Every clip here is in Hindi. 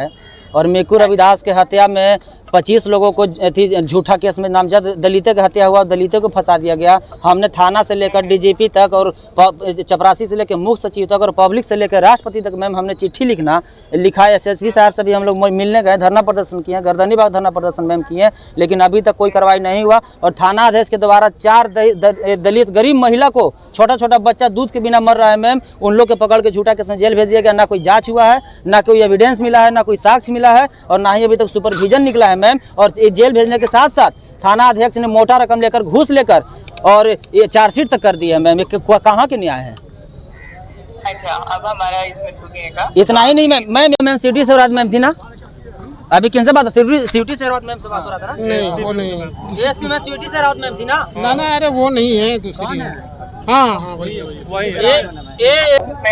है और मेकू रविदास के हत्या में 25 लोगों को झूठा केस में नामजद दलितों की हत्या हुआ, दलितों को फंसा दिया गया। हमने थाना से लेकर डीजीपी तक और चपरासी से लेकर मुख्य सचिव तक और पब्लिक से लेकर राष्ट्रपति तक मैम हमने चिट्ठी लिखा है। एसएसपी साहब से भी हम लोग मिलने गए, धरना प्रदर्शन किए, गर्दनी बाग धरना प्रदर्शन मैम किए, लेकिन अभी तक कोई कार्रवाई नहीं हुआ। और थाना अध्यक्ष के द्वारा 4 दलित गरीब महिला को, छोटा छोटा बच्चा दूध के बिना मर रहा है मैम, उन लोग के पकड़ के झूठा केस में जेल भेज दिया गया। ना कोई जाँच हुआ है, ना कोई एविडेंस मिला है, ना कोई साक्ष्य मिला है और ना ही अभी तक सुपरविजन निकला है मैम। और जेल भेजने के साथ साथ थाना अध्यक्ष ने मोटा रकम लेकर, घूस लेकर और ये चार्जशीट तक कर दी है मैम। कहाँ के न्याय है? अच्छा, अब हमारा इसमें सुनिएगा। इतना ही नहीं मैम सिटी से रात मैम थी ना, अभी किन से बात? सिटी से रात मैम से बात हो रहा था ना? नहीं वो नहीं, ये सिटी से रात मैम थी ना? ना अरे वो नहीं है, दूसरी है। हाँ वही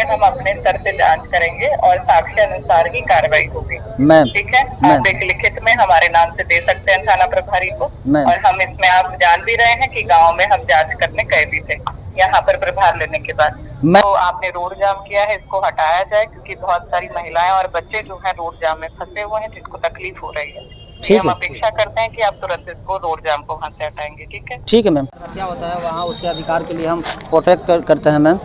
हम अपने स्तर से जांच करेंगे और साक्ष्य अनुसार ही कार्रवाई होगी मैम। ठीक है, आप एक लिखित में हमारे नाम से दे सकते हैं थाना प्रभारी को। और हम इसमें, आप जान भी रहे हैं कि गांव में हम जांच करने गए भी थे यहाँ पर प्रभार लेने के बाद। तो आपने रोड जाम किया है, इसको हटाया जाए क्योंकि बहुत सारी महिलाएं और बच्चे जो हैं रोड जाम में फंसे हुए हैं, जिनको तकलीफ हो रही है। हम अपेक्षा करते हैं कि आप तुरंत इसको रोड जाम को वहाँ से हटाएंगे। ठीक है मैम। क्या होता है वहाँ, उसके अधिकार के लिए हम प्रोटेक्ट करते हैं मैम।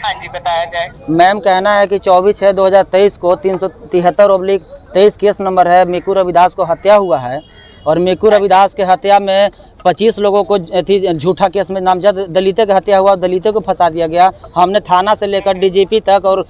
हाँ जी, बताया जाए। मैम कहना है कि 24/6/2023 को 373/23 केस नंबर है, मेकू रविदास को हत्या हुआ है और मेकू रविदास के हत्या में 25 लोगों को झूठा केस में नामजद दलितों की हत्या हुआ, दलितों को फंसा दिया गया। हमने थाना से लेकर डीजीपी तक और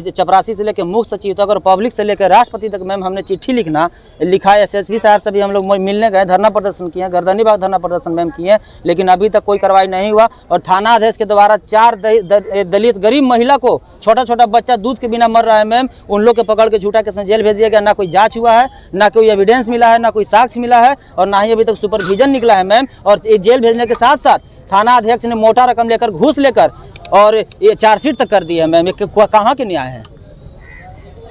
चपरासी से लेकर मुख्य सचिव तक और पब्लिक से लेकर राष्ट्रपति तक मैम हमने चिट्ठी लिखा है। एसएसपी साहब से भी हम लोग मिलने गए, धरना प्रदर्शन किए, गर्दनी बाग धरना प्रदर्शन मैम किए, लेकिन अभी तक कोई कार्रवाई नहीं हुआ। और थाना अध्यक्ष के द्वारा 4 दलित गरीब महिला को, छोटा छोटा बच्चा दूध के बिना मर रहा है मैम, उन लोग के पकड़ के झूठा केस में जेल भेज दिया गया। ना कोई जाँच हुआ है, ना कोई एविडेंस मिला है, ना कोई साक्ष्य मिला है और ना ही अभी तक सुपरविजन निकला है मैम। और जेल भेजने के साथ साथ थाना अध्यक्ष ने मोटा रकम लेकर, घूस लेकर और ये चार्जशीट तक कर दी है मैम। कहाँ के न्याय है?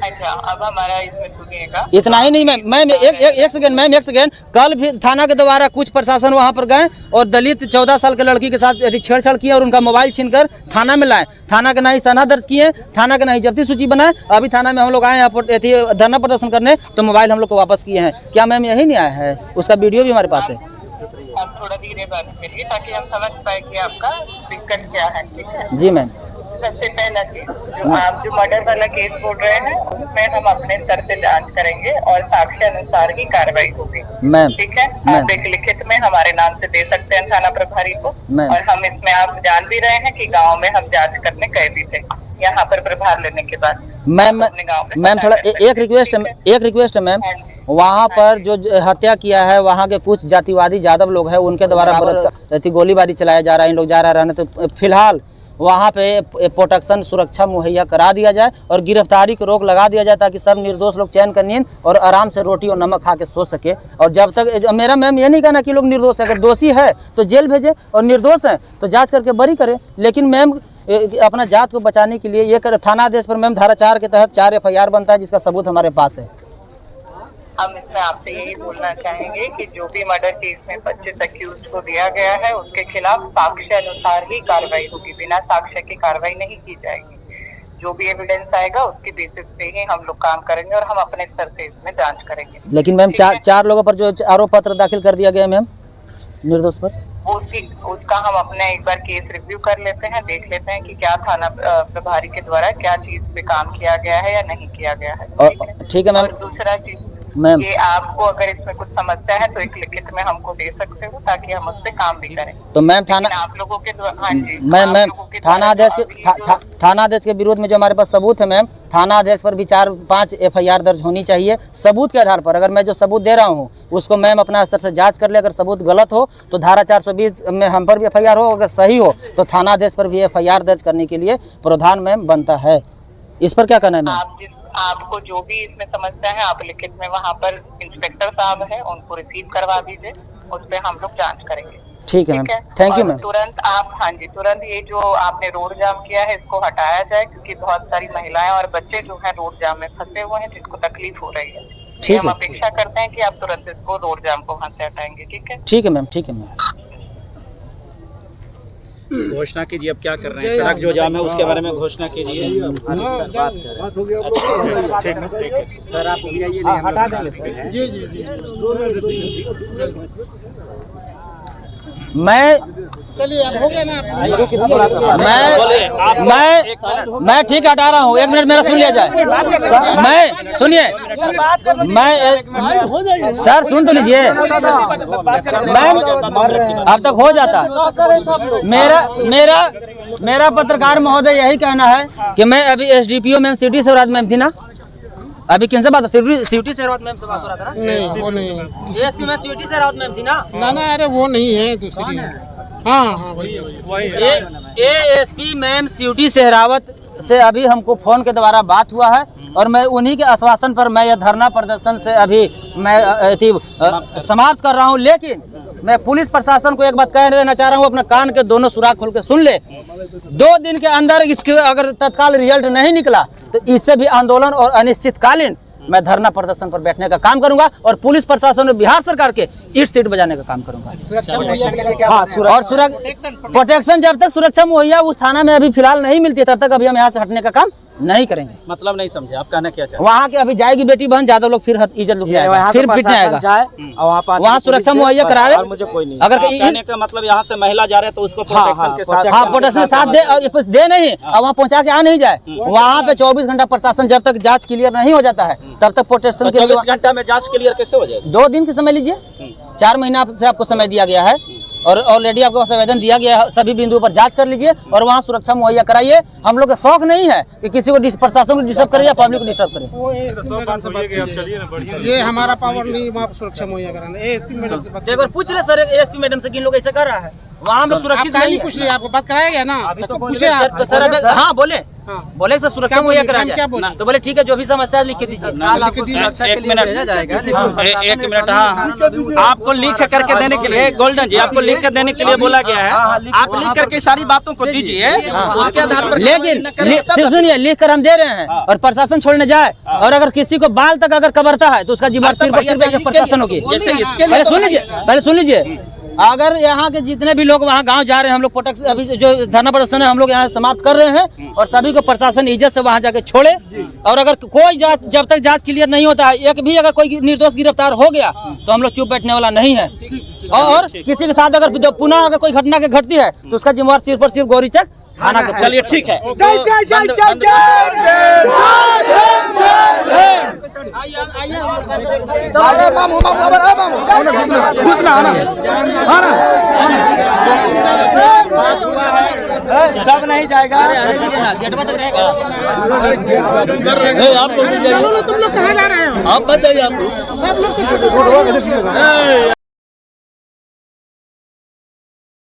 अच्छा, अब हमारा इसमें सुनिएगा। इतना ही नहीं मैम एक सेकेंड। कल भी थाना के द्वारा कुछ प्रशासन वहाँ पर गए और दलित 14 साल के लड़की के साथ छेड़छाड़ किया और उनका मोबाइल छीनकर थाना में लाए। थाना का ना ही सनद दर्ज किए, थाना का ना ही जब्ती सूची बनाए। अभी थाना में हम लोग आए हैं धरना प्रदर्शन करने, तो मोबाइल हम लोग को वापस किए हैं। क्या मैम यही न्याय है? उसका वीडियो भी हमारे पास है। आप थोड़ा धीरे बात करिए ताकि हम समझ पाए कि आपका दिक्कत क्या है। ठीक है जी मैम। सबसे पहला चीज, आप जो मर्डर वाला केस बोल रहे हैं, उसमें हम अपने स्तर से जांच करेंगे और साक्ष्य अनुसार ही कार्रवाई होगी मैम। ठीक है, आप एक लिखित में हमारे नाम से दे सकते हैं थाना प्रभारी को। और हम इसमें, आप जान भी रहे हैं कि गांव में हम जांच करने गए भी थे यहाँ पर प्रभार लेने के बाद। मैम थोड़ा एक रिक्वेस्ट है मैम, वहाँ पर जो हत्या किया है वहाँ के कुछ जातिवादी यादव लोग हैं, उनके द्वारा गोलीबारी चलाया जा रहा है। इन लोग जा रहे हैं, तो फिलहाल वहाँ पे प्रोटेक्शन, सुरक्षा मुहैया करा दिया जाए और गिरफ्तारी को रोक लगा दिया जाए, ताकि सब निर्दोष लोग चैन का नींद और आराम से रोटी और नमक खा के सो सके। और जब तक, मेरा मैम ये नहीं कहना कि लोग निर्दोष है, अगर दोषी है तो जेल भेजे और निर्दोष है तो जांच करके बरी करे। लेकिन मैम अपना जात को बचाने के लिए ये कर, थाना आदेश पर मैम धारा 4 के तहत 4 FIR बनता है, जिसका सबूत हमारे पास है। हम इसमें आपसे यही बोलना चाहेंगे कि जो भी मर्डर केस में 25 अक्यूज को दिया गया है, उसके खिलाफ साक्ष्य अनुसार ही कार्रवाई होगी, बिना साक्ष्य की कार्रवाई नहीं की जाएगी। जो भी एविडेंस आएगा उसके बेसिस पे ही हम लोग काम करेंगे और हम अपने स्तर से इसमें जांच करेंगे। लेकिन मैम 4 लोगों पर जो आरोप पत्र दाखिल कर दिया गया मैम निर्दोष पर, उसका हम अपने एक बार केस रिव्यू कर लेते हैं, देख लेते हैं कि क्या थाना प्रभारी के द्वारा क्या चीज पे काम किया गया है या नहीं किया गया है। ठीक है मैम। दूसरा चीज मैम, ये आपको अगर इसमें कुछ समस्या है तो एक लिखित में हमको दे सकते हो, ताकि हम उस पे काम भी करें। तो मैम थाना, आप लोगों के द्वारा, हाँ जी मैम थाना अध्यक्ष के विरोध में जो हमारे पास सबूत है मैम, थाना अध्यक्ष पर भी 4-5 FIR दर्ज होनी चाहिए। सबूत के आधार पर, अगर मैं जो सबूत दे रहा हूँ उसको मैम अपना स्तर से जांच कर ले। अगर सबूत गलत हो तो धारा 420 में हम पर भी FIR हो, अगर सही हो तो थाना अध्यक्ष पर भी FIR दर्ज करने के लिए प्रावधान मैम बनता है। इस पर क्या कहना है मैम? आपको जो भी इसमें समस्या है, आप लिखित में वहाँ पर इंस्पेक्टर साहब है, उनको रिसीव करवा दीजिए, उस पर हम लोग जांच करेंगे। ठीक है मैम, थैंक यू मैम। तुरंत आप, हाँ जी, तुरंत ये जो आपने रोड जाम किया है इसको हटाया जाए, क्योंकि बहुत सारी महिलाएं और बच्चे जो हैं रोड जाम में फंसे हुए हैं, जिनको तकलीफ हो रही है। ठीक है, हम अपेक्षा करते हैं कि आप तुरंत इसको रोड जाम को वहाँ से हटाएंगे। ठीक है मैम। ठीक है मैम। घोषणा कीजिए, अब क्या कर रहे हैं? सड़क जो जाम है उसके बारे में घोषणा कीजिए। सर आप हटा देंगे सर। जी जी जी मैं चलिए अब हो गया ना। मैं ठीक हटा रहा हूँ, 1 मिनट मेरा सुन लिया जाए। मैं सुनिए, मैं सर सुन तो लीजिए, मैं अब तक हो जाता। मेरा पत्रकार महोदय यही कहना है कि मैं अभी एसडीपीओ मैम सिटी सेवरात मैम थी ना, अभी किन से बात, सिटी सेवरात मैम से बात हो रहा था ना? नहीं वो नहीं, एसपी में सिटी सेवरात मैम थी ना? ना अरे वो नहीं है, दूसरी है। हाँ हाँ वही एएसपी मैम सिटी सहरावत से अभी हमको फोन के द्वारा बात हुआ है और मैं उन्हीं के आश्वासन पर मैं यह धरना प्रदर्शन से अभी मैं समाप्त कर रहा हूं। लेकिन मैं पुलिस प्रशासन को एक बात कह देना चाह रहा हूं, अपने कान के दोनों सुराख खोल के सुन ले। 2 दिन के अंदर इसके अगर तत्काल रिजल्ट नहीं निकला तो इससे भी आंदोलन और अनिश्चितकालीन मैं धरना प्रदर्शन पर बैठने का काम करूंगा और पुलिस प्रशासन और बिहार सरकार के ईंट सीट बजाने का काम करूंगा। और प्रोटेक्शन जब तक सुरक्षा मुहैया उस थाना में अभी फिलहाल नहीं मिलती तब तक अभी हम यहाँ से हटने का काम नहीं करेंगे। मतलब नहीं समझे आप कहना क्या चाहते? वहाँ के अभी जाएगी बेटी बहन, ज्यादा लोग फिर इज्जत लुटने आएगा, फिर पिटने आएगा। वहाँ सुरक्षा मुहैया करावे। मुझे कोई नहीं अगर कहने का मतलब यहाँ से महिला जा रहे हैं तो उसको प्रोटेक्शन के साथ, हाँ प्रोटेक्शन साथ दे, और दे नहीं और वहाँ पहुँचा के आ नहीं जाए। वहाँ पे 24 घंटा प्रशासन जब तक जाँच क्लियर नहीं हो जाता है तब तक प्रोटेक्शन के 24 घंटा में जाँच क्लियर कैसे हो जाएगी? 2 दिन का समय लीजिए, 4 महीना से आपको समय दिया गया है और ऑलरेडी आपको संवेदन दिया गया है। सभी बिंदुओं पर जांच कर लीजिए और वहाँ सुरक्षा मुहैया कराइए। हम लोग का शौक नहीं है कि किसी को प्रशासन को डिस्टर्ब करे या पब्लिक को डिस्टर्ब करे। ये हमारा पावर नहीं वहाँ सुरक्षा मुहैया कराना। एएसपी मैडम से बात, एक बार पूछ ले सर, एएसपी मैडम से कि इन लोग ऐसे कर रहा है, वहाँ हम लोग सुरक्षित नहीं पूछ लिया, आपको बात कराया गया ना? तो पूछे तो सर अब हाँ बोले सर सुरक्षा मुहैया कराया क्या बोले? तो बोले ठीक है, जो भी समस्या लिख के दीजिए। 1 मिनट हाँ, आपको लिख करके देने के लिए, गोल्डन जी आपको लिख कर देने के लिए बोला गया है। आप लिख करके सारी बातों को दीजिए, उसके आधार पर। लेकिन सुनिए, लिख कर हम दे रहे हैं और प्रशासन छोड़ने जाए और अगर किसी को बाल तक अगर कबरता है तो उसका जिम्मेदारी सिर्फ प्रशासन होगी। पहले सुन लीजिए, अगर यहाँ के जितने भी लोग वहाँ गांव जा रहे हैं, हम लोग प्रोटेक्शन अभी जो धरना प्रदर्शन है हम लोग यहाँ समाप्त कर रहे हैं और सभी को प्रशासन इज्जत से वहाँ जाके छोड़े। और अगर कोई जब तक जांच क्लियर नहीं होता है, एक भी अगर कोई निर्दोष गिरफ्तार हो गया तो हम लोग चुप बैठने वाला नहीं है। और किसी के साथ अगर पुनः अगर कोई घटना के घटती है तो उसका जिम्मेवार सिर्फ और सिर्फ गौरीचक थाना का। चलिए ठीक है। सब नहीं जाएगा, गेट तक रहेगा। तुम लोग कहाँ जा रहे हो? आप बताइए, आप सब लोग तो